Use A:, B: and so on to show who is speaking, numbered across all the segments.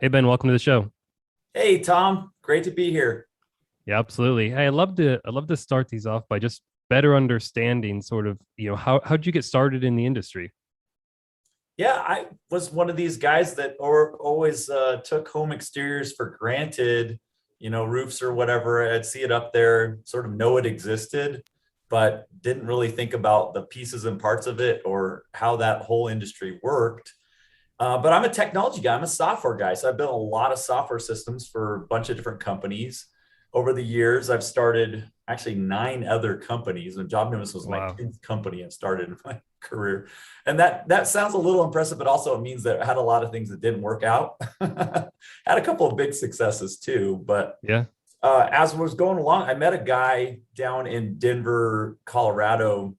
A: Hey Ben, welcome to the show.
B: Hey, Tom, great to be here.
A: Yeah, absolutely. Hey, I'd love to start these off by just better understanding sort of, how'd you get started in the industry?
B: Yeah, I was one of these guys that always took home exteriors for granted, roofs or whatever. I'd see it up there, sort of know it existed, but didn't really think about the pieces and parts of it or how that whole industry worked. But I'm a technology guy. I'm a software guy. So I've built a lot of software systems for a bunch of different companies. Over the years, I've started actually 9 other companies, and JobNimbus was my
A: Wow.
B: 10th company I started in my career. And that sounds a little impressive, but also it means that I had a lot of things that didn't work out. Had a couple of big successes too, but
A: Yeah.
B: as I was going along, I met a guy down in Denver, Colorado,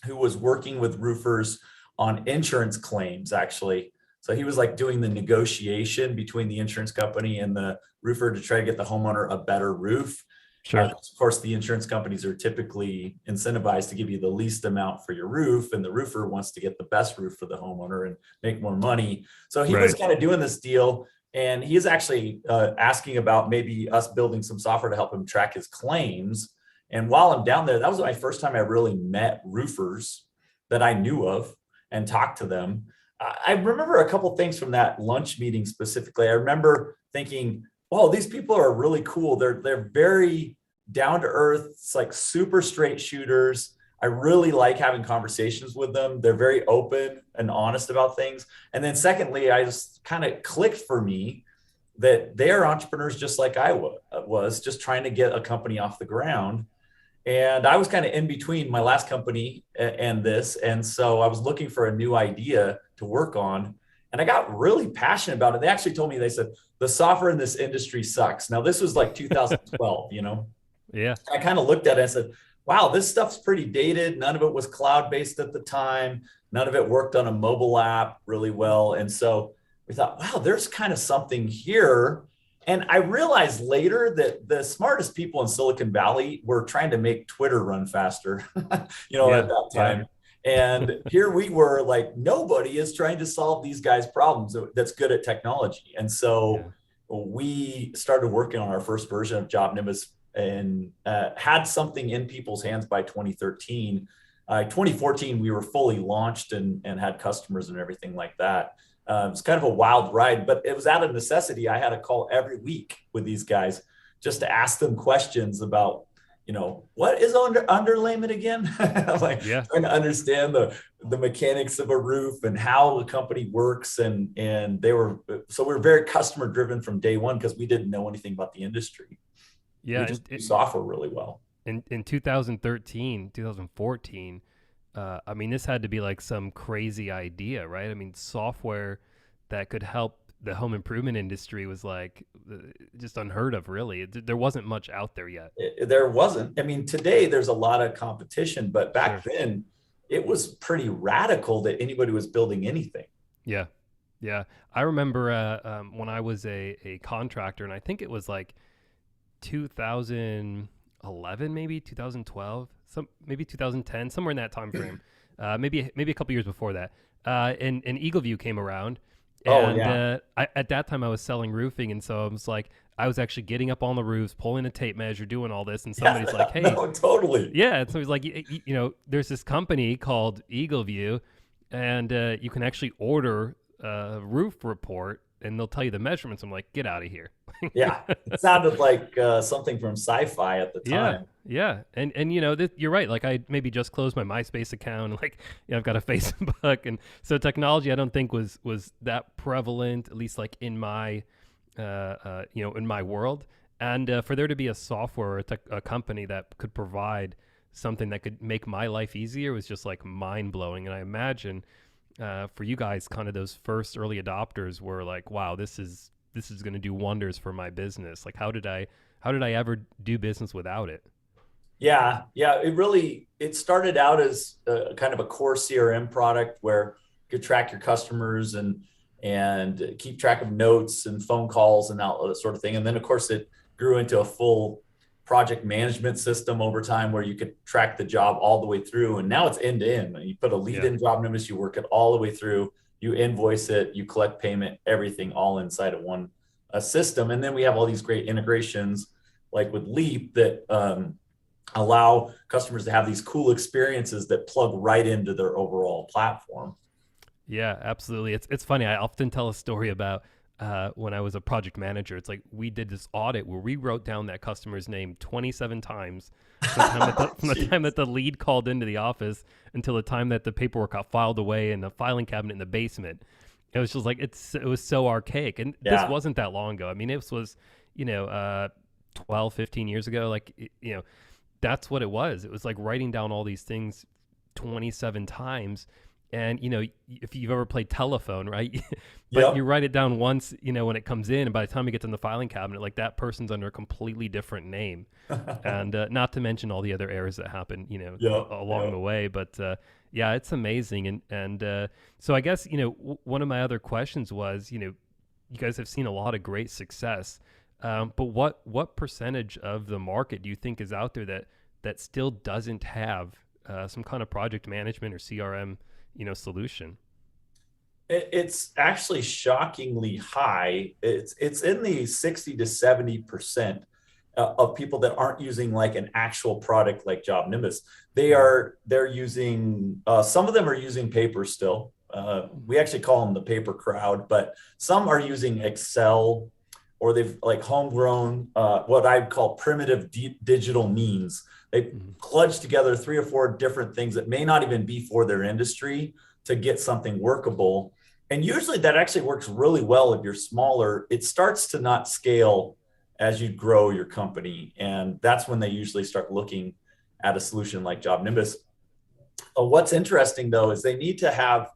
B: who was working with roofers on insurance claims, actually. So he was like doing the negotiation between the insurance company and the roofer to try to get the homeowner a better roof.
A: Sure.
B: Of course, the insurance companies are typically incentivized to give you the least amount for your roof, and the roofer wants to get the best roof for the homeowner and make more money. So he was
A: Right.
B: kind of doing this deal, and he is actually asking about maybe us building some software to help him track his claims. And while I'm down there, that was my first time I really met roofers that I knew of and talked to them. I remember a couple things from that lunch meeting specifically. I remember thinking, "Oh, these people are really cool. They're very down to earth. It's like super straight shooters. I really like having conversations with them. They're very open and honest about things." And then secondly, I just kind of clicked for me that they are entrepreneurs just like I was, just trying to get a company off the ground. And I was kind of in between my last company and this. And so I was looking for a new idea to work on. And I got really passionate about it. They actually told me, they said, the software in this industry sucks. Now, this was like 2012,
A: Yeah.
B: I kind of looked at it and said, wow, this stuff's pretty dated. None of it was cloud based at the time. None of it worked on a mobile app really well. And so we thought, wow, there's kind of something here. And I realized later that the smartest people in Silicon Valley were trying to make Twitter run faster, at
A: Yeah.
B: that
A: Yeah.
B: time. And here we were like, nobody is trying to solve these guys' problems that's good at technology. And so
A: Yeah.
B: we started working on our first version of JobNimbus and had something in people's hands by 2013. 2014, we were fully launched and had customers and everything like that. It's kind of a wild ride, but it was out of necessity. I had a call every week with these guys just to ask them questions about, what is underlayment again? Like
A: Yeah.
B: trying to understand the mechanics of a roof and how the company works. And so we were very customer driven from day one because we didn't know anything about the industry.
A: Yeah.
B: We
A: And
B: just do software really well.
A: in 2013, 2014, I mean, this had to be like some crazy idea, right? I mean, software that could help the home improvement industry was like just unheard of, really. There wasn't much out there yet.
B: There wasn't. I mean, today there's a lot of competition, but back
A: Sure.
B: then it was pretty radical that anybody was building anything.
A: Yeah. Yeah. I remember when I was a contractor, and I think it was like 2011, maybe 2012, maybe 2010, somewhere in that time frame. Maybe a couple years before that. And Eagleview came around,
B: Oh
A: and
B: yeah.
A: at that time I was selling roofing, and so I was like, I was actually getting up on the roofs, pulling a tape measure, doing all this, and
B: Yeah,
A: somebody's like, "Hey,
B: no, totally.
A: yeah," and so he's like, there's this company called Eagleview, and you can actually order a roof report, and they'll tell you the measurements. I'm like, get out of here.
B: Yeah. It sounded like something from sci-fi at the
A: Yeah,
B: time.
A: yeah, and you're right. Like I maybe just closed my MySpace account. Like I've got a Facebook, and so technology I don't think was that prevalent, at least like in my in my world. And for there to be a software or a company that could provide something that could make my life easier was just like mind blowing. And I imagine for you guys, kind of those first early adopters were like, wow, this is going to do wonders for my business. Like how did I ever do business without it?
B: Yeah, yeah. It started out as a kind of a core CRM product where you could track your customers and keep track of notes and phone calls and all that sort of thing. And then of course it grew into a full project management system over time where you could track the job all the way through. And now it's end to end. You put a lead
A: Yeah.
B: in job notice, you work it all the way through. you invoice it, you collect payment, everything all inside of one system. And then we have all these great integrations like with Leap that allow customers to have these cool experiences that plug right into their overall platform.
A: Yeah, absolutely. It's funny. I often tell a story about when I was a project manager. It's like we did this audit where we wrote down that customer's name 27 times from the time that the lead called into the office until the time that the paperwork got filed away in the filing cabinet in the basement. It was just like it was so archaic, and this wasn't that long ago. I mean, it was 12, 15 years ago. Like that's what it was. It was like writing down all these things 27 times. And, if you've ever played telephone, right? But you write it down once, when it comes in, and by the time it gets in the filing cabinet, like that person's under a completely different name. And not to mention all the other errors that happen, along the way. But yeah, it's amazing. And so I guess, one of my other questions was, you guys have seen a lot of great success. But what percentage of the market do you think is out there that still doesn't have some kind of project management or CRM solution?
B: It's actually shockingly high. It's in the 60 to 70% of people that aren't using like an actual product like JobNimbus. They're using some of them are using paper still. We actually call them the paper crowd, but some are using Excel, or they've like homegrown what I'd call primitive digital means. They clutch together 3 or 4 different things that may not even be for their industry to get something workable. And usually that actually works really well if you're smaller. It starts to not scale as you grow your company. And that's when they usually start looking at a solution like JobNimbus. What's interesting though, is they need to have,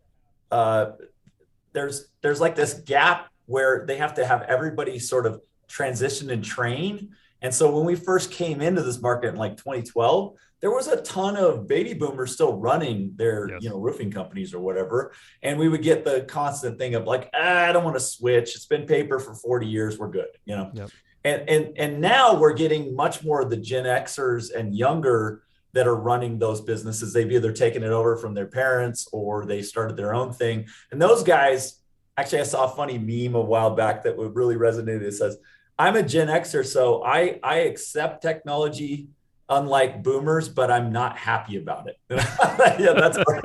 B: there's like this gap where they have to have everybody sort of transition and train. And so when we first came into this market in like 2012, there was a ton of baby boomers still running their, roofing companies or whatever. And we would get the constant thing of like, I don't want to switch. It's been paper for 40 years. We're good, Yep. And now we're getting much more of the Gen Xers and younger that are running those businesses. They've either taken it over from their parents or they started their own thing. And those guys, actually, I saw a funny meme a while back that would really resonate. It says, I'm a Gen Xer, so I accept technology unlike boomers, but I'm not happy about it. Yeah, that's great.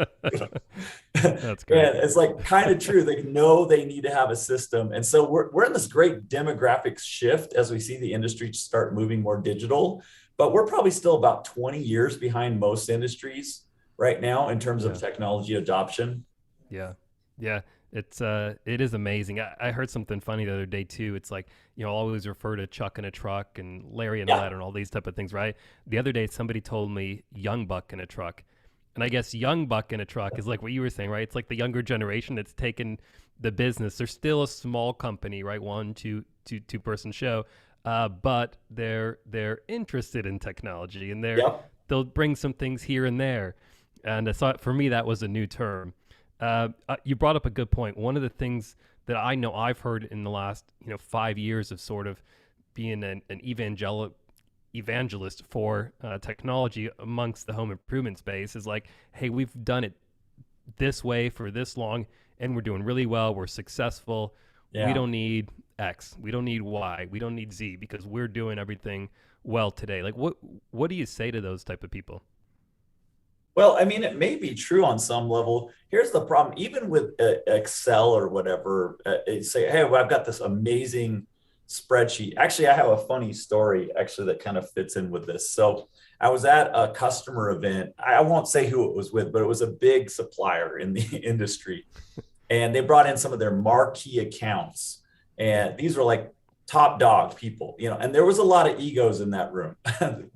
A: That's great.
B: And it's like kind of true. They know they need to have a system. And so we're in this great demographic shift as we see the industry start moving more digital, but we're probably still about 20 years behind most industries right now in terms of technology adoption.
A: Yeah. It is amazing. I heard something funny the other day too. It's like, I'll always refer to Chuck in a truck and Larry and Led and all these type of things, right? The other day, somebody told me young buck in a truck. And I guess young buck in a truck is like what you were saying, right? It's like the younger generation that's taken the business. They're still a small company, right? 1, 2 person show. But they're interested in technology, and they'll bring some things here and there. And I thought for me, that was a new term. You brought up a good point. One of the things that I know I've heard in the last 5 years of sort of being an evangelist for technology amongst the home improvement space is like, hey, we've done it this way for this long, and we're doing really well. We're successful. Yeah. We don't need X. We don't need Y. We don't need Z, because we're doing everything well today. Like, what do you say to those type of people?
B: Well, I mean, it may be true on some level. Here's the problem. Even with Excel or whatever, say, hey, well, I've got this amazing spreadsheet. Actually, I have a funny story actually that kind of fits in with this. So I was at a customer event. I won't say who it was with, but it was a big supplier in the industry. And they brought in some of their marquee accounts. And these were like top dog people, and there was a lot of egos in that room.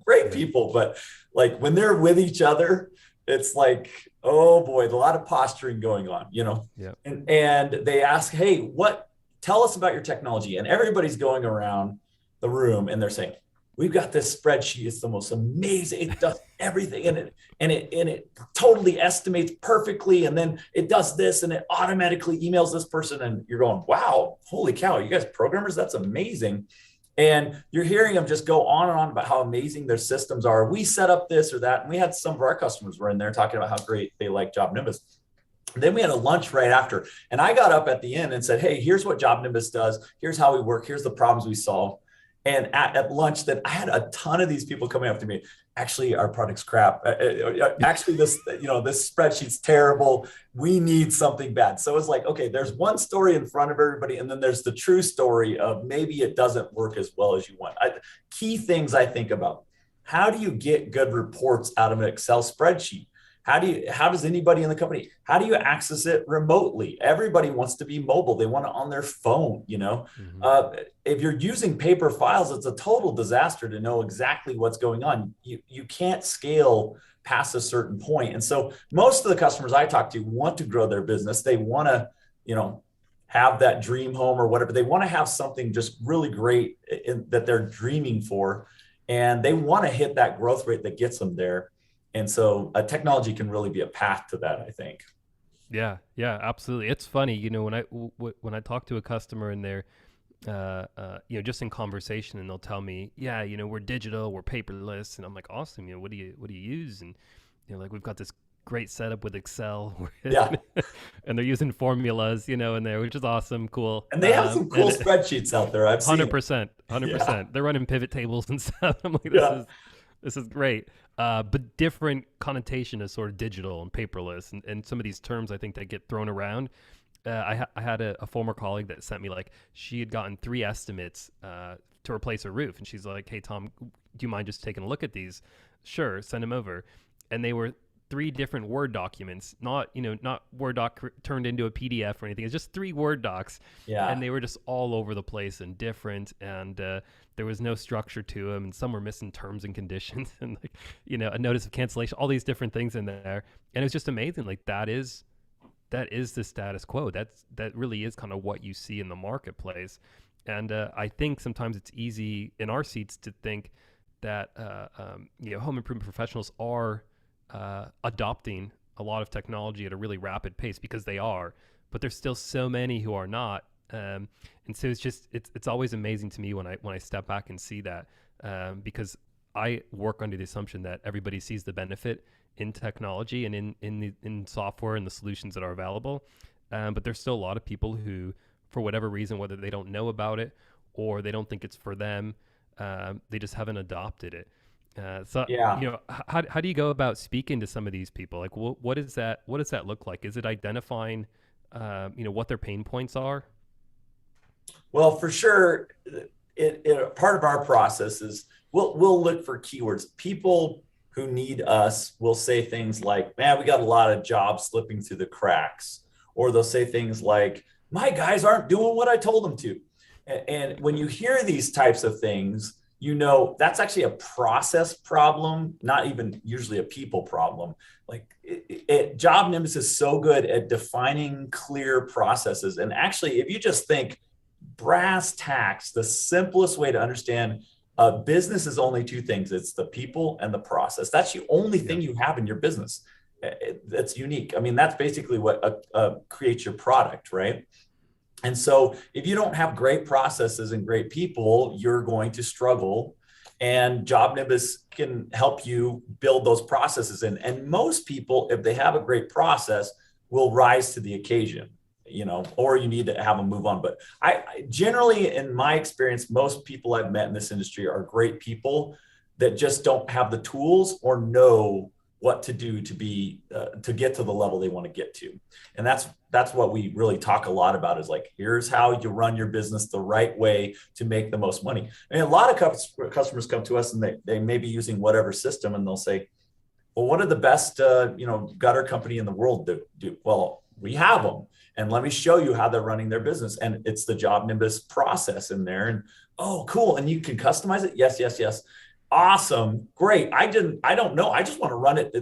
B: Great people, but like when they're with each other, it's like, oh boy, a lot of posturing going on,
A: Yeah.
B: And they ask, hey, tell us about your technology. And everybody's going around the room and they're saying, we've got this spreadsheet. It's the most amazing. It does everything. And it totally estimates perfectly. And then it does this and it automatically emails this person. And you're going, wow, holy cow, you guys programmers, that's amazing. And you're hearing them just go on and on about how amazing their systems are. We set up this or that. And we had some of our customers were in there talking about how great they like JobNimbus. Then we had a lunch right after. And I got up at the end and said, hey, here's what JobNimbus does. Here's how we work. Here's the problems we solve. And at lunch, that I had a ton of these people coming up to me. Actually, our product's crap. Actually, this spreadsheet's terrible. We need something bad. So it's like, okay, there's one story in front of everybody, and then there's the true story of maybe it doesn't work as well as you want. Key things I think about: how do you get good reports out of an Excel spreadsheet? How does anybody in the company, how do you access it remotely? Everybody wants to be mobile. They want it on their phone, Mm-hmm. If you're using paper files, it's a total disaster to know exactly what's going on. You can't scale past a certain point. And so most of the customers I talk to want to grow their business. They want to, have that dream home or whatever. They want to have something just really great that they're dreaming for. And they want to hit that growth rate that gets them there. And so technology can really be a path to that, I think.
A: Yeah, absolutely. It's funny, when I talk to a customer and they're, just in conversation, and they'll tell me, yeah, we're digital, we're paperless, and I'm like, awesome. What do you use? And like, we've got this great setup with Excel,
B: yeah,
A: and they're using formulas, in there, which is awesome, cool.
B: And they have some cool spreadsheets out there. I've seen
A: 100%. Yeah. They're running pivot tables and stuff. I'm like, this is great. But different connotation is sort of digital and paperless, and some of these terms I think that get thrown around. I had a former colleague that sent me, like, she had gotten 3 estimates to replace her roof, and she's like, hey Tom, do you mind just taking a look at these? Sure, send them over. And they were 3 different Word documents, not Word doc turned into a PDF or anything. It's just 3 Word docs.
B: Yeah.
A: And they were just all over the place and different, and there was no structure to them, and some were missing terms and conditions and a notice of cancellation, all these different things in there. And it was just amazing. Like, that is the status quo. That really is kind of what you see in the marketplace. And I think sometimes it's easy in our seats to think that home improvement professionals are adopting a lot of technology at a really rapid pace, because they are, but there's still so many who are not. And so it's always amazing to me when I step back and see that, because I work under the assumption that everybody sees the benefit in technology and in software and the solutions that are available. But there's still a lot of people who, for whatever reason, whether they don't know about it or they don't think it's for them, they just haven't adopted it. How do you go about speaking to some of these people? Like, what does that look like? Is it identifying, what their pain points are?
B: Well, for sure, part of our process is we'll look for keywords. People who need us will say things like, man, we got a lot of jobs slipping through the cracks. Or they'll say things like, my guys aren't doing what I told them to. And when you hear these types of things, that's actually a process problem, not even usually a people problem. Like, JobNimbus is so good at defining clear processes. And actually, if you just think brass tacks, the simplest way to understand a business is only 2 things. It's the people and the process. That's the only thing you have in your business that's unique. I mean, that's basically what creates your product, right? And so if you don't have great processes and great people, you're going to struggle. And JobNimbus can help you build those processes in. And most people, if they have a great process, will rise to the occasion, or you need to have them move on. But I generally, in my experience, most people I've met in this industry are great people that just don't have the tools or know what to do to get to the level they want to get to. And that's what we really talk a lot about, is like, here's how you run your business the right way to make the most money. And a lot of customers come to us and they may be using whatever system, and they'll say, well, what are the best gutter company in the world do? Well, we have them, and let me show you how they're running their business. And it's the JobNimbus process in there. And oh, cool. And you can customize it. Yes. Awesome. Great. I don't know. I just want to run it.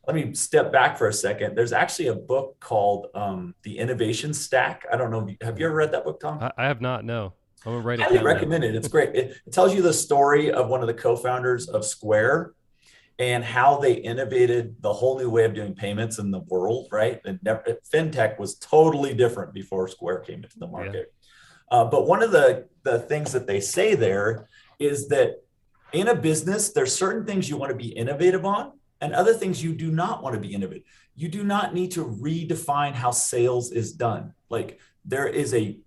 B: Let me step back for a second. There's actually a book called The Innovation Stack. I don't know. Have you ever read that book, Tom?
A: I have not. No. I'm going to write it down.
B: I highly recommend it. It's great. It tells you the story of one of the co-founders of Square and how they innovated the whole new way of doing payments in the world, right? And fintech was totally different before Square came into the market. Yeah. But one of the things that they say there is that in a business, there's certain things you want to be innovative on and other things you do not want to be innovative. you do not need to redefine how sales is done. Like there is a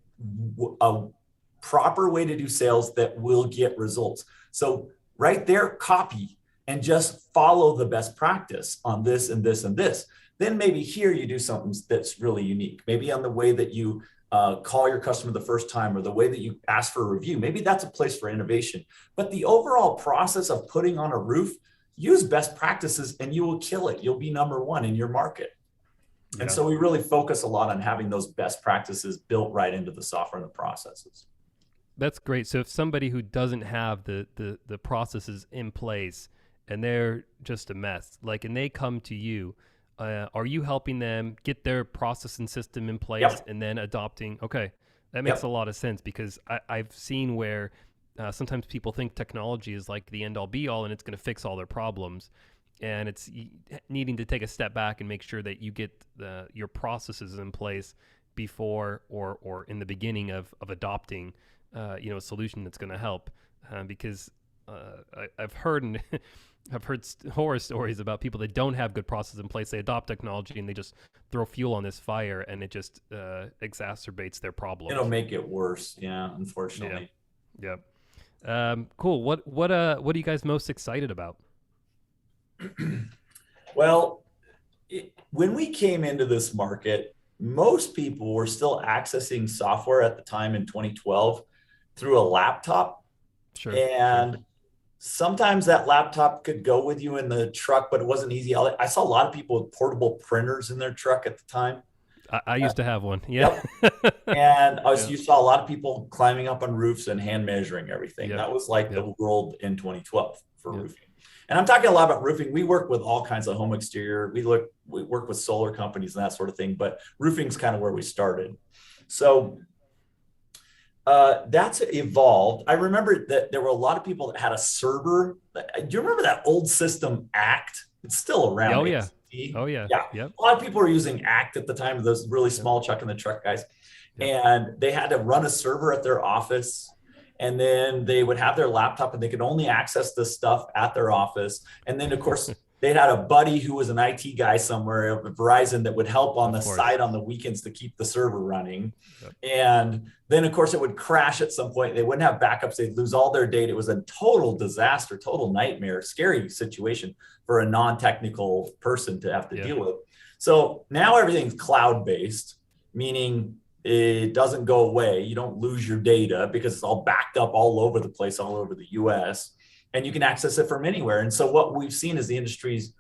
B: proper way to do sales that will get results. So right there, copy and just follow the best practice on this and this and this. Then maybe here you do something that's really unique. Maybe on the way that you call your customer the first time or the way that you ask for a review. Maybe that's a place for innovation. But the overall process of putting on a roof, use best practices and you will kill it. You'll be number one in your market. Yeah. And so we really focus a lot on having those best practices built right into the software and the processes.
A: That's great. So if somebody who doesn't have the processes in place and they're just a mess, like, and they come to you, are you helping them get their process and system in place? Yep. And then adopting? Okay, that makes a lot of sense, because I've seen where sometimes people think technology is like the end all be all and it's going to fix all their problems. And it's needing to take a step back and make sure that you get your processes in place before or in the beginning of adopting a solution that's going to help. Because I've heard horror stories about people that don't have good processes in place. They adopt technology and they just throw fuel on this fire, and it just exacerbates their problems.
B: It'll make it worse. Yeah, unfortunately.
A: Yeah. Cool. What are you guys most excited about?
B: Well, when we came into this market, most people were still accessing software at the time in 2012 through a laptop.
A: Sure.
B: And sometimes that laptop could go with you in the truck, but it wasn't easy. I saw a lot of people with portable printers in their truck at the time.
A: I used to have one. Yeah.
B: Yep. And you saw a lot of people climbing up on roofs and hand measuring everything. Yep. That was like the world in 2012 for roofing. And I'm talking a lot about roofing. We work with all kinds of home exterior. We work with solar companies and that sort of thing, but roofing's kind of where we started. So that's evolved. I remember that there were a lot of people that had a server. Do you remember that old system ACT? It's still around.
A: Oh, yeah. Oh, yeah.
B: Yeah.
A: Yep.
B: A lot of people were using ACT at the time, those really small chuck in the truck guys. Yep. And they had to run a server at their office. And then they would have their laptop and they could only access this stuff at their office. And then, of course, they had a buddy who was an IT guy somewhere at Verizon that would help on the side on the weekends to keep the server running. Yep. And then, of course, it would crash at some point. They wouldn't have backups. They'd lose all their data. It was a total disaster, total nightmare, scary situation for a non-technical person to have to deal with. So now everything's cloud-based, meaning it doesn't go away. You don't lose your data because it's all backed up all over the place, all over the US, and you can access it from anywhere. And so what we've seen is the industry's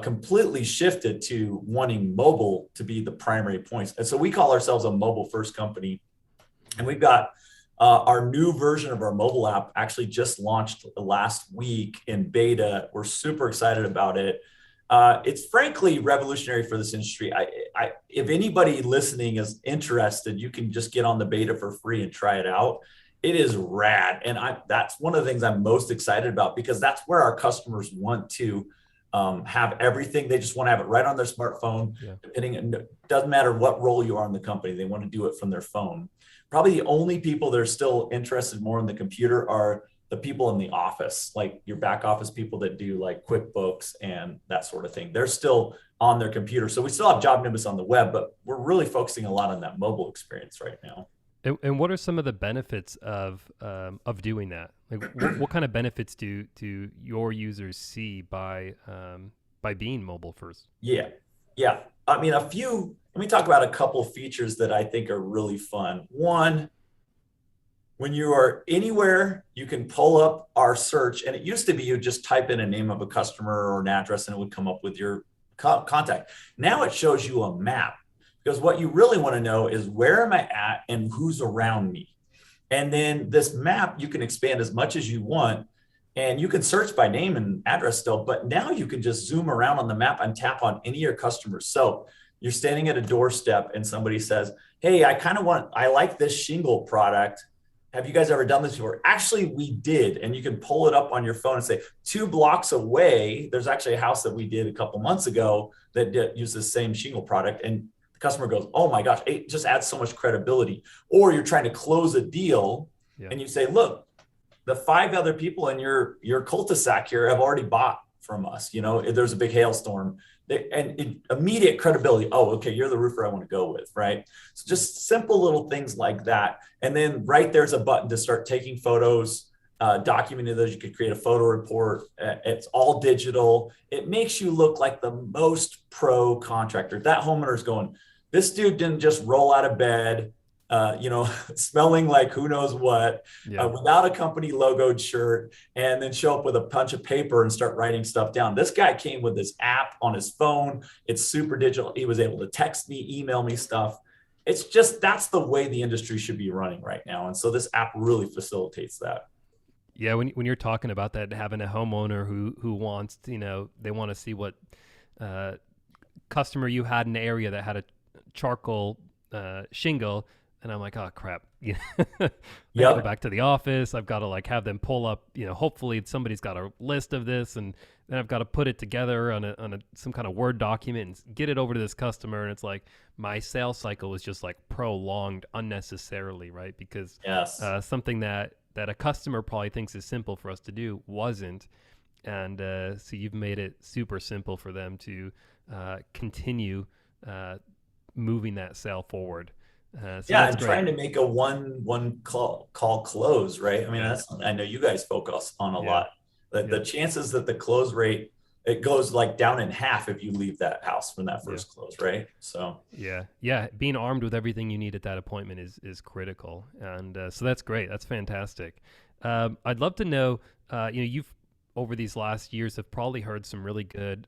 B: completely shifted to wanting mobile to be the primary points. And so we call ourselves a mobile first company. And we've got our new version of our mobile app actually just launched last week in beta. We're super excited about it. It's frankly revolutionary for this industry. If anybody listening is interested, you can just get on the beta for free and try it out. It is rad. And that's one of the things I'm most excited about, because that's where our customers want to have everything. They just want to have it right on their smartphone. It doesn't matter what role you are in the company. They want to do it from their phone. Probably the only people that are still interested more in the computer are the people in the office, like your back office people that do like QuickBooks and that sort of thing. They're still on their computer. So we still have JobNimbus on the web, but we're really focusing a lot on that mobile experience right now.
A: And what are some of the benefits of doing that? Like, what kind of benefits do your users see by being mobile first?
B: Yeah. I mean, let me talk about a couple of features that I think are really fun. One, when you are anywhere, you can pull up our search. And it used to be you just type in a name of a customer or an address and it would come up with your contact. Now it shows you a map, because what you really want to know is where am I at and who's around me. And then this map, you can expand as much as you want, and you can search by name and address still, but now you can just zoom around on the map and tap on any of your customers. So you're standing at a doorstep and somebody says, hey, I like this shingle product. Have you guys ever done this before? Actually, we did. And you can pull it up on your phone and say, 2 blocks away, there's actually a house that we did a couple months ago that used the same shingle product. And the customer goes, oh my gosh, it just adds so much credibility. Or you're trying to close a deal and you say, look, the 5 other people in your cul-de-sac here have already bought from us. You know, if there's a big hailstorm, immediate credibility. Oh, okay, you're the roofer I want to go with, right? So just simple little things like that. And then right there's a button to start taking photos, documenting those. You could create a photo report. It's all digital. It makes you look like the most pro contractor. That homeowner's going, this dude didn't just roll out of bed, smelling like who knows what, without a company logoed shirt, and then show up with a bunch of paper and start writing stuff down. This guy came with this app on his phone. It's super digital. He was able to text me, email me stuff. It's just, that's the way the industry should be running right now. And so this app really facilitates that.
A: Yeah, when you're talking about that, having a homeowner who wants, they want to see what customer you had in the area that had a charcoal shingle, and I'm like, oh crap, I gotta go back to the office. I've got to like have them pull up, hopefully somebody's got a list of this, and then I've got to put it together on some kind of Word document and get it over to this customer. And it's like my sales cycle was just like prolonged unnecessarily, right? Because something that a customer probably thinks is simple for us to do wasn't. And so you've made it super simple for them to continue moving that sale forward.
B: And trying to make a one call close, right? I mean, I know you guys focus on a lot. The chances that the close rate, it goes like down in half if you leave that house from that first close, right? So
A: being armed with everything you need at that appointment is critical, and so that's great. That's fantastic. I'd love to know, you've over these last years have probably heard some really good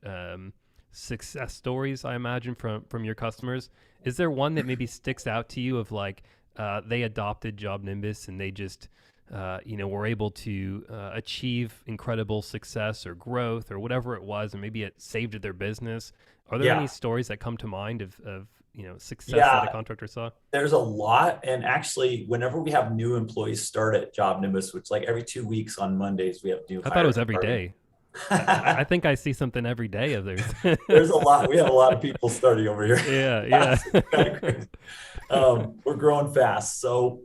A: success stories, I imagine, from your customers. Is there one that maybe sticks out to you of like they adopted JobNimbus and they just were able to achieve incredible success or growth or whatever it was, and maybe it saved their business? Are there any stories that come to mind of success that a contractor saw?
B: There's a lot. And actually, whenever we have new employees start at JobNimbus, which like every 2 weeks on Mondays, we have new.
A: I thought it was every day. I think I see something every day of theirs.
B: There's a lot. We have a lot of people starting over here.
A: Yeah.
B: Kind of crazy. We're growing fast. So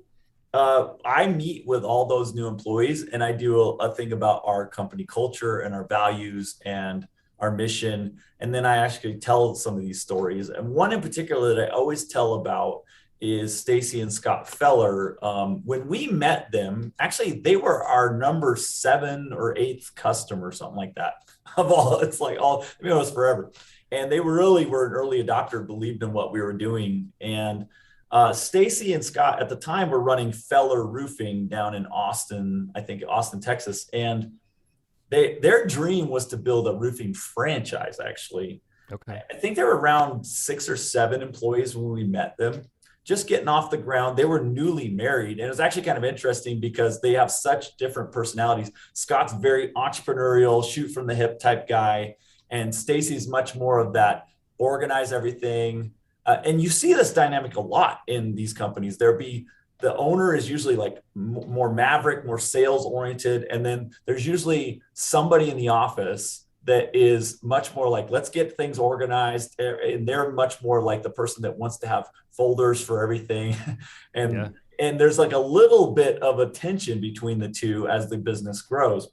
B: I meet with all those new employees, and I do a thing about our company culture and our values and our mission. And then I actually tell some of these stories. And one in particular that I always tell about is Stacy and Scott Feller. When we met them, actually, they were our number 7 or 8th customer, something like that. Of all, it's like all, it was forever. And they were an early adopter, believed in what we were doing. And Stacy and Scott at the time were running Feller Roofing down in Austin, Texas. And their dream was to build a roofing franchise, actually.
A: Okay.
B: I think there were around 6 or 7 employees when we met them, just getting off the ground. They were newly married. And it was actually kind of interesting because they have such different personalities. Scott's very entrepreneurial, shoot from the hip type guy. And Stacy's much more of that organize everything. And you see this dynamic a lot in these companies. The owner is usually like more maverick, more sales oriented. And then there's usually somebody in the office that is much more like, let's get things organized. And they're much more like the person that wants to have folders for everything. And there's like a little bit of a tension between the two as the business grows.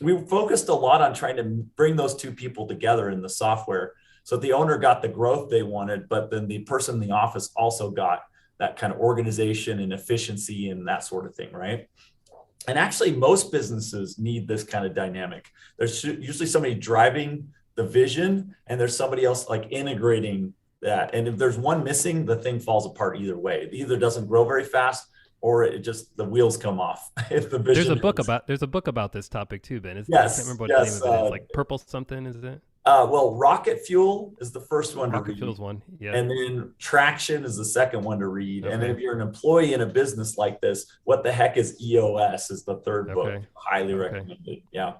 B: We focused a lot on trying to bring those two people together in the software. So the owner got the growth they wanted, but then the person in the office also got that kind of organization and efficiency and that sort of thing, right? And actually, most businesses need this kind of dynamic. There's usually somebody driving the vision, and there's somebody else like integrating that. And if there's one missing, the thing falls apart either way. It either doesn't grow very fast, or it just the wheels come off. If the vision
A: there's a book about this topic too, Ben.
B: Yes,
A: I can't remember what the name of it is. It's like Purple something, is it?
B: Well, Rocket Fuel is the first one to read.
A: Rocket Fuel's one, yeah.
B: And then Traction is the second one to read. Okay. And if you're an employee in a business like this, What the Heck is EOS is the third book. Highly recommended. Yeah.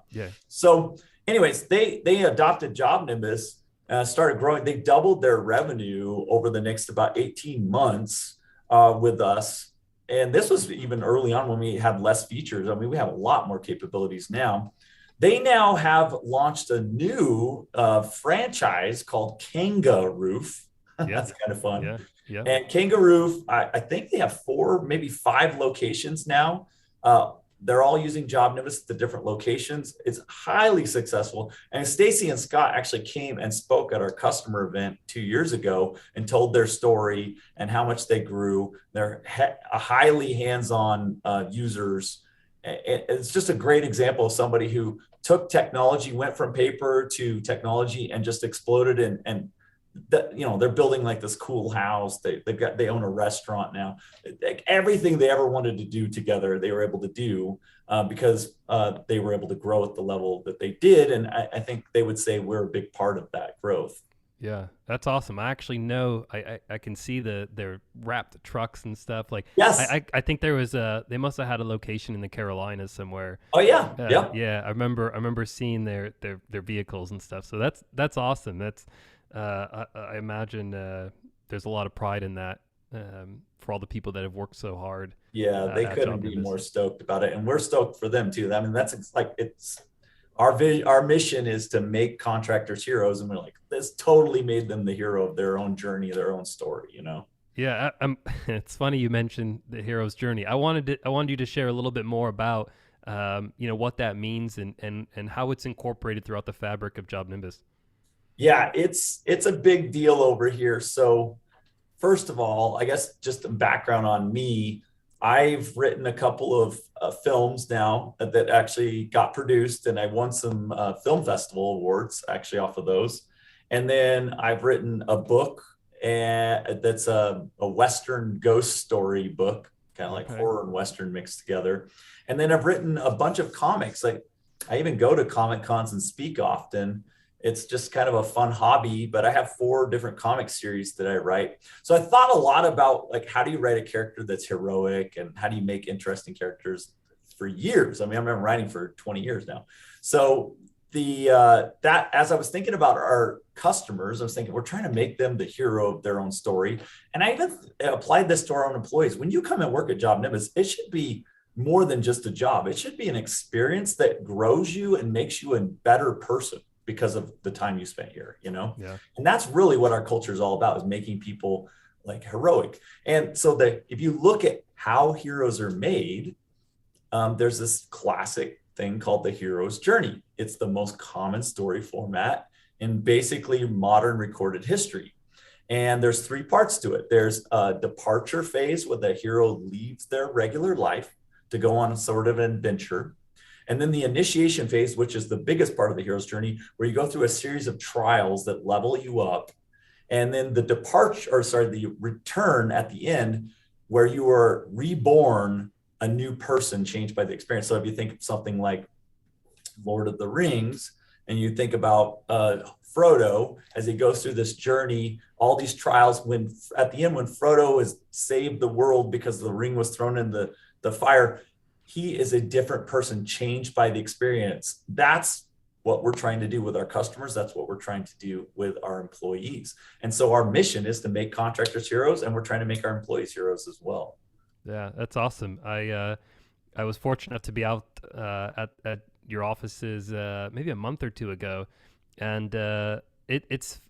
B: So anyways, they adopted JobNimbus, started growing. They doubled their revenue over the next about 18 months with us. And this was even early on when we had less features. I mean, we have a lot more capabilities now. They now have launched a new franchise called Kanga Roof. That's kind of fun. Yeah. And Kanga Roof, I think they have 4, maybe 5 locations now. they're all using JobNimbus at the different locations. It's highly successful. And Stacy and Scott actually came and spoke at our customer event 2 years ago and told their story and how much they grew. They're highly hands-on users. It's just a great example of somebody who took technology, went from paper to technology, and just exploded. And they're building like this cool house. They own a restaurant now. Like everything they ever wanted to do together, they were able to do because they were able to grow at the level that they did. And I think they would say we're a big part of that growth.
A: Yeah, that's awesome. I actually know, I can see their wrapped trucks and stuff. Like,
B: Yes.
A: I think there was they must have had a location in the Carolinas somewhere.
B: Oh yeah.
A: Yeah. I remember seeing their vehicles and stuff. So that's awesome. That's, I imagine there's a lot of pride in that for all the people that have worked so hard.
B: Yeah, they couldn't be more stoked about it. And we're stoked for them too. I mean, it's our mission is to make contractors heroes. And we're like, this totally made them the hero of their own journey, their own story,
A: Yeah, it's funny you mentioned the hero's journey. I wanted you to share a little bit more about, what that means and how it's incorporated throughout the fabric of JobNimbus.
B: Yeah, it's a big deal over here. So first of all, I guess just a background on me. I've written a couple of films now that actually got produced, and I won some film festival awards actually off of those. And then I've written a book that's a Western ghost story book, kind of like horror and Western mixed together. And then I've written a bunch of comics. Like I even go to Comic Cons and speak often. It's just kind of a fun hobby, but I have 4 different comic series that I write. So I thought a lot about like, how do you write a character that's heroic and how do you make interesting characters for years? I mean, I've been writing for 20 years now. So that as I was thinking about our customers, I was thinking we're trying to make them the hero of their own story. And I even applied this to our own employees. When you come and work at JobNimbus, it should be more than just a job. It should be an experience that grows you and makes you a better person because of the time you spent here, Yeah. And that's really what our culture is all about, is making people like heroic. And so if you look at how heroes are made, there's this classic thing called the hero's journey. It's the most common story format in basically modern recorded history. And there's 3 parts to it. There's a departure phase where the hero leaves their regular life to go on a sort of an adventure. And then the initiation phase, which is the biggest part of the hero's journey, where you go through a series of trials that level you up. And then the return at the end, where you are reborn a new person changed by the experience. So if you think of something like Lord of the Rings, and you think about Frodo, as he goes through this journey, all these trials, when at the end, when Frodo has saved the world because the ring was thrown in the fire, he is a different person changed by the experience. That's what we're trying to do with our customers. That's what we're trying to do with our employees. And so our mission is to make contractors heroes, and we're trying to make our employees heroes as well.
A: Yeah, that's awesome. I was fortunate enough to be out at your offices maybe a month or 2 ago, and it's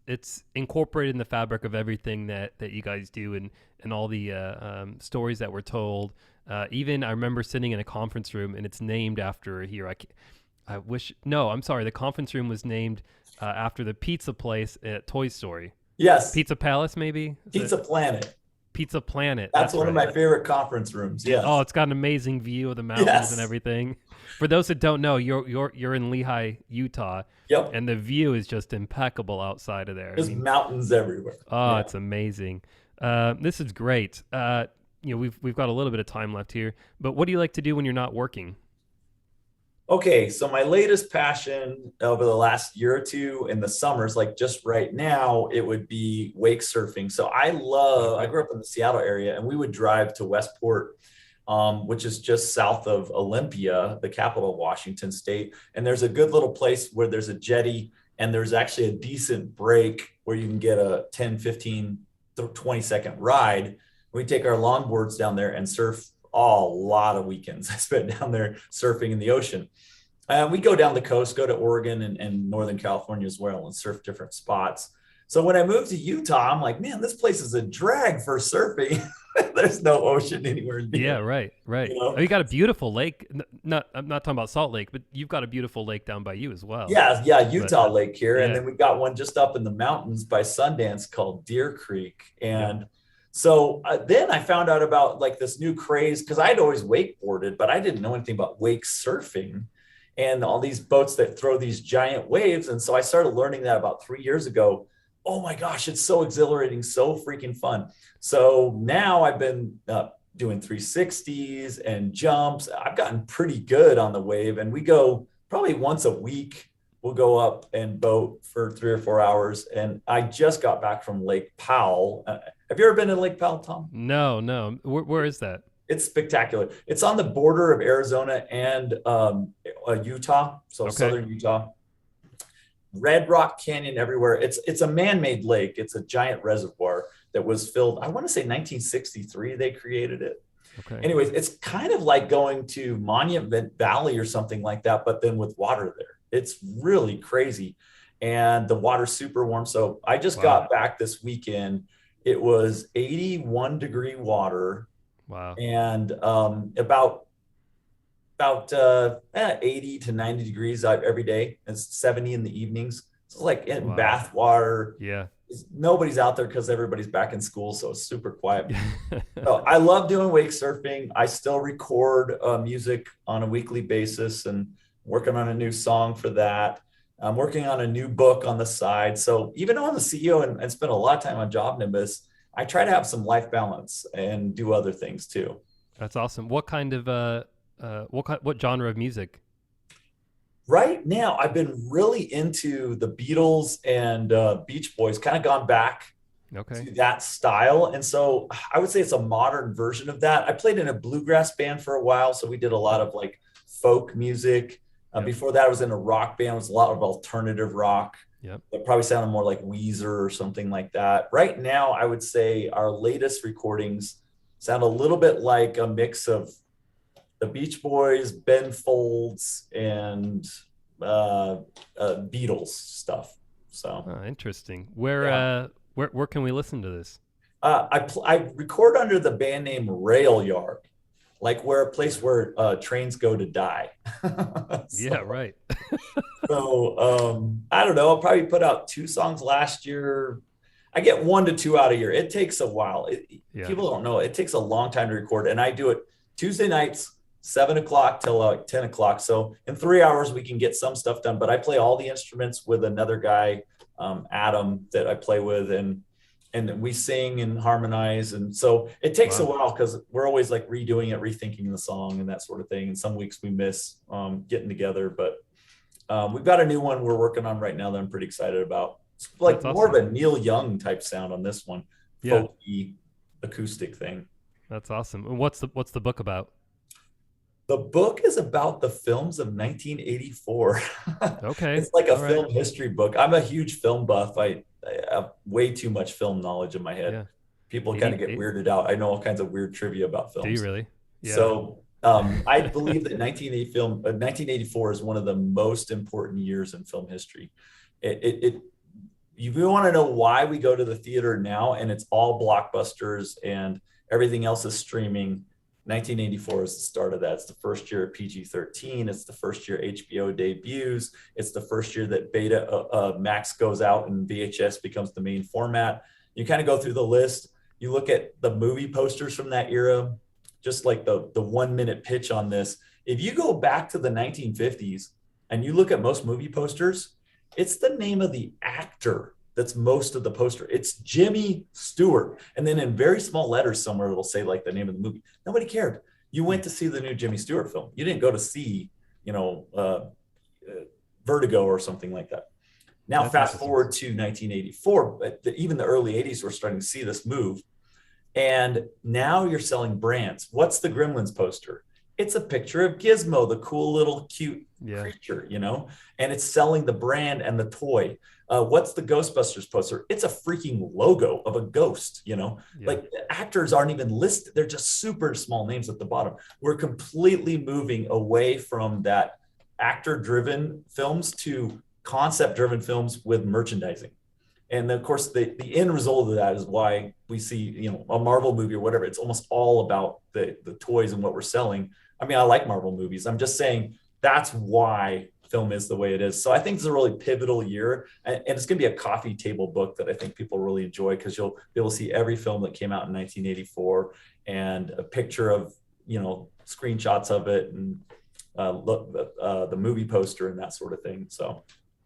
A: incorporated in the fabric of everything that you guys do, and all the stories that were told. Even I remember sitting in a conference room, and it's named after a hero. I'm sorry. The conference room was named after the pizza place at Toy Story.
B: Yes.
A: Pizza Palace, maybe?
B: Pizza Planet.
A: Pizza Planet.
B: That's one of my favorite conference rooms. Yes.
A: Oh, it's got an amazing view of the mountains and everything. For those that don't know, you're in Lehi, Utah.
B: Yep.
A: And the view is just impeccable outside of there.
B: There's mountains everywhere.
A: Oh, It's amazing. This is great. We've got a little bit of time left here, but what do you like to do when you're not working?
B: Okay, so my latest passion over the last year or 2 in the summers, like just right now, it would be wake surfing. So I grew up in the Seattle area, and we would drive to Westport, which is just south of Olympia, the capital of Washington State. And there's a good little place where there's a jetty, and there's actually a decent break where you can get a 10, 15, 20-second ride. We take our longboards down there and surf a lot of weekends. I spent down there surfing in the ocean. We go down the coast, go to Oregon and Northern California as well, and surf different spots. So when I moved to Utah, I'm like, man, this place is a drag for surfing. There's no ocean anywhere
A: Yeah,
B: near,
A: right.
B: you know?
A: Oh, you got a beautiful lake. Not, I'm not talking about Salt Lake, but you've got a beautiful lake down by you as well.
B: Yeah,
A: But
B: Utah Lake here. And
A: yeah,
B: then we've got one just up in the mountains by Sundance called Deer Creek.
A: yep.
B: And so then I found out about like this new craze because I'd always wakeboarded, but I didn't know anything about wake surfing and all these boats that throw these giant waves. And so I started learning that about 3 years ago. Oh my gosh, it's so exhilarating, so freaking fun. So now I've been doing 360s and jumps. I've gotten pretty good on the wave, and we go probably once a week. We'll go up and boat for 3 or 4 hours. And I just got back from Lake Powell. Have you ever been to Lake Powell, Tom?
A: No, no. Where is that?
B: It's spectacular. It's on the border of Arizona and Utah, so
A: Okay.
B: southern Utah. Red Rock Canyon everywhere. It's a man-made lake. It's a giant reservoir that was filled. I want to say 1963 they created it.
A: Okay.
B: Anyways, it's kind of like going to Monument Valley or something like that, but then with water there. It's really crazy, and the water's super warm. So I just
A: Wow.
B: got back this weekend. It was 81-degree water
A: Wow.
B: and about 80 to 90 degrees every day. It's 70 in the evenings. So like in
A: Wow.
B: bath water.
A: Yeah.
B: Nobody's out there because everybody's back in school, so it's super quiet. So I love doing wake surfing. I still record music on a weekly basis and working on a new song for that. I'm working on a new book on the side. So even though I'm the CEO and spend a lot of time on JobNimbus, I try to have some life balance and do other things too.
A: That's awesome. What kind of what genre of music?
B: Right now, I've been really into the Beatles and Beach Boys, kind of gone back
A: Okay.
B: to that style. And so I would say it's a modern version of that. I played in a bluegrass band for a while. So we did a lot of like folk music.
A: Yep.
B: Before that, I was in a rock band. It was a lot of alternative rock.
A: Yep.
B: That probably sounded more like Weezer or something like that. Right now, I would say our latest recordings sound a little bit like a mix of the Beach Boys, Ben Folds, and Beatles stuff. So
A: Interesting.
B: yeah.
A: Where can we listen to this?
B: I record under the band name Railyard, like where a place where trains go to die.
A: Yeah, right.
B: So I don't know. I'll probably put out 2 songs last year. I get 1 to 2 out a year. It takes a while.
A: Yeah.
B: People don't know. It takes a long time to record, and I do it Tuesday nights, 7 o'clock till like 10 o'clock. So in 3 hours, we can get some stuff done. But I play all the instruments with another guy, Adam, that I play with, and we sing and harmonize. And so it takes a while because we're always like redoing it, rethinking the song and that sort of thing. And some weeks we miss getting together, but we've got a new one we're working on right now that I'm pretty excited about. It's like
A: That's
B: more
A: awesome.
B: of a Neil Young type sound on this one,
A: Yeah.
B: folky acoustic thing.
A: That's awesome. And what's the book about?
B: The book is about the films of 1984.
A: Okay.
B: It's like a
A: All right.
B: film history book. I'm a huge film buff. I have way too much film knowledge in my head.
A: Yeah.
B: People kind of get weirded out. I know all kinds of weird trivia about films.
A: Do you really? Yeah.
B: So I believe that 1984 is one of the most important years in film history. You want to know why we go to the theater now and it's all blockbusters and everything else is streaming. 1984 is the start of that. It's the first year of PG-13. It's the first year HBO debuts. It's the first year that Beta Max goes out and VHS becomes the main format. You kind of go through the list. You look at the movie posters from that era, just like the 1 minute pitch on this. If you go back to the 1950s and you look at most movie posters, it's the name of the actor that's most of the poster. It's Jimmy Stewart. And then in very small letters somewhere, it'll say like the name of the movie. Nobody cared. You went to see the new Jimmy Stewart film. You didn't go to see, Vertigo or something like that. Now, fast forward to 1984, but even the early 80s, we're starting to see this move. And now you're selling brands. What's the Gremlins poster? It's a picture of Gizmo, the cool little cute creature, and it's selling the brand and the toy. What's the Ghostbusters poster? It's a freaking logo of a ghost, like the actors aren't even listed. They're just super small names at the bottom. We're completely moving away from that actor driven films to concept driven films with merchandising. And then, of course, the end result of that is why we see, a Marvel movie or whatever. It's almost all about the toys and what we're selling. I mean, I like Marvel movies. I'm just saying that's why film is the way it is. So I think it's a really pivotal year, and it's going to be a coffee table book that I think people really enjoy, because you'll be able to see every film that came out in 1984 and a picture of, screenshots of it, and the movie poster and that sort of thing. So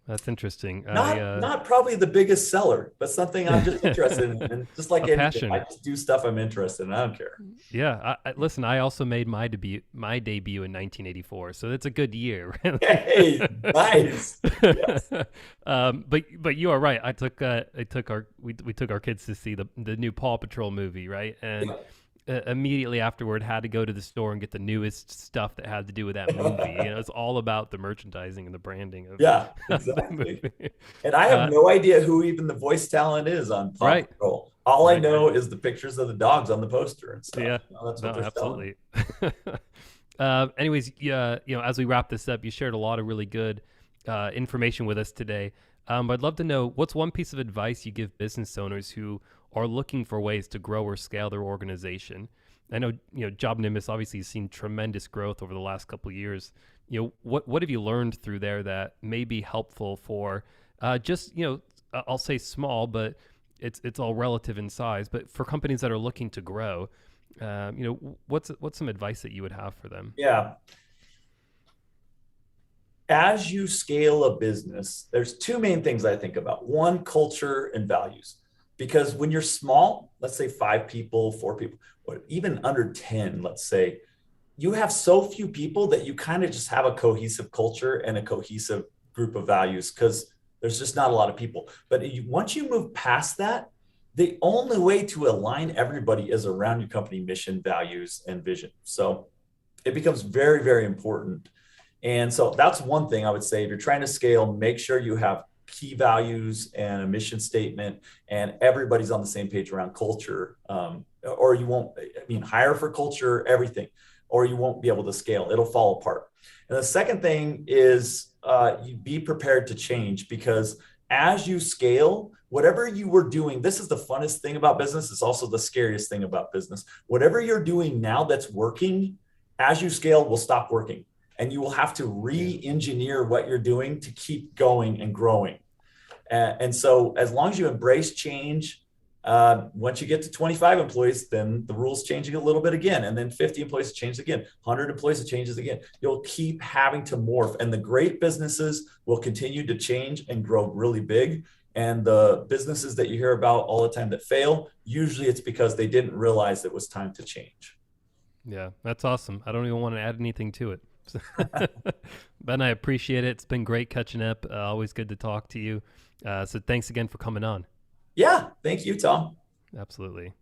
A: that's interesting.
B: not probably the biggest seller, but something I'm just interested in. And just like anything,
A: passion.
B: I just do stuff I'm interested in. I don't care.
A: Yeah. Listen, I also made my debut in 1984, so it's a good year.
B: Hey, nice. Yes.
A: But you are right. We took our kids to see the new Paw Patrol movie, right? And immediately afterward had to go to the store and get the newest stuff that had to do with that movie. It's all about the merchandising and the branding of
B: exactly. And I have no idea who even the voice talent is on Paw Patrol. All I know is the pictures of the dogs on the poster and stuff.
A: Yeah,
B: that's what they're
A: absolutely. Anyways, as we wrap this up, you shared a lot of really good information with us today. But I'd love to know, what's one piece of advice you give business owners who are looking for ways to grow or scale their organization? I know, JobNimbus obviously has seen tremendous growth over the last couple of years. What have you learned through there that may be helpful for I'll say small, but it's all relative in size, but for companies that are looking to grow, what's some advice that you would have for them?
B: Yeah. As you scale a business, there's two main things I think about. One, culture and values. Because when you're small, let's say 5 people, 4 people, or even under 10, let's say, you have so few people that you kind of just have a cohesive culture and a cohesive group of values, because there's just not a lot of people. But once you move past that, the only way to align everybody is around your company mission, values, and vision. So it becomes very, very important. And so that's one thing I would say. If you're trying to scale, make sure you have key values and a mission statement, and everybody's on the same page around culture, or you won't, hire for culture, everything, or you won't be able to scale. It'll fall apart. And the second thing is you be prepared to change, because as you scale, whatever you were doing, this is the funnest thing about business. It's also the scariest thing about business. Whatever you're doing now that's working, as you scale, will stop working. And you will have to re-engineer what you're doing to keep going and growing. And so as long as you embrace change, once you get to 25 employees, then the rules changing a little bit again. And then 50 employees change again, 100 employees, it changes again. You'll keep having to morph. And the great businesses will continue to change and grow really big. And the businesses that you hear about all the time that fail, usually it's because they didn't realize it was time to change.
A: Yeah, that's awesome. I don't even want to add anything to it. Ben, I appreciate it. It's been great catching up. Always good to talk to you. So thanks again for coming on.
B: Yeah, thank you, Tom.
A: Absolutely.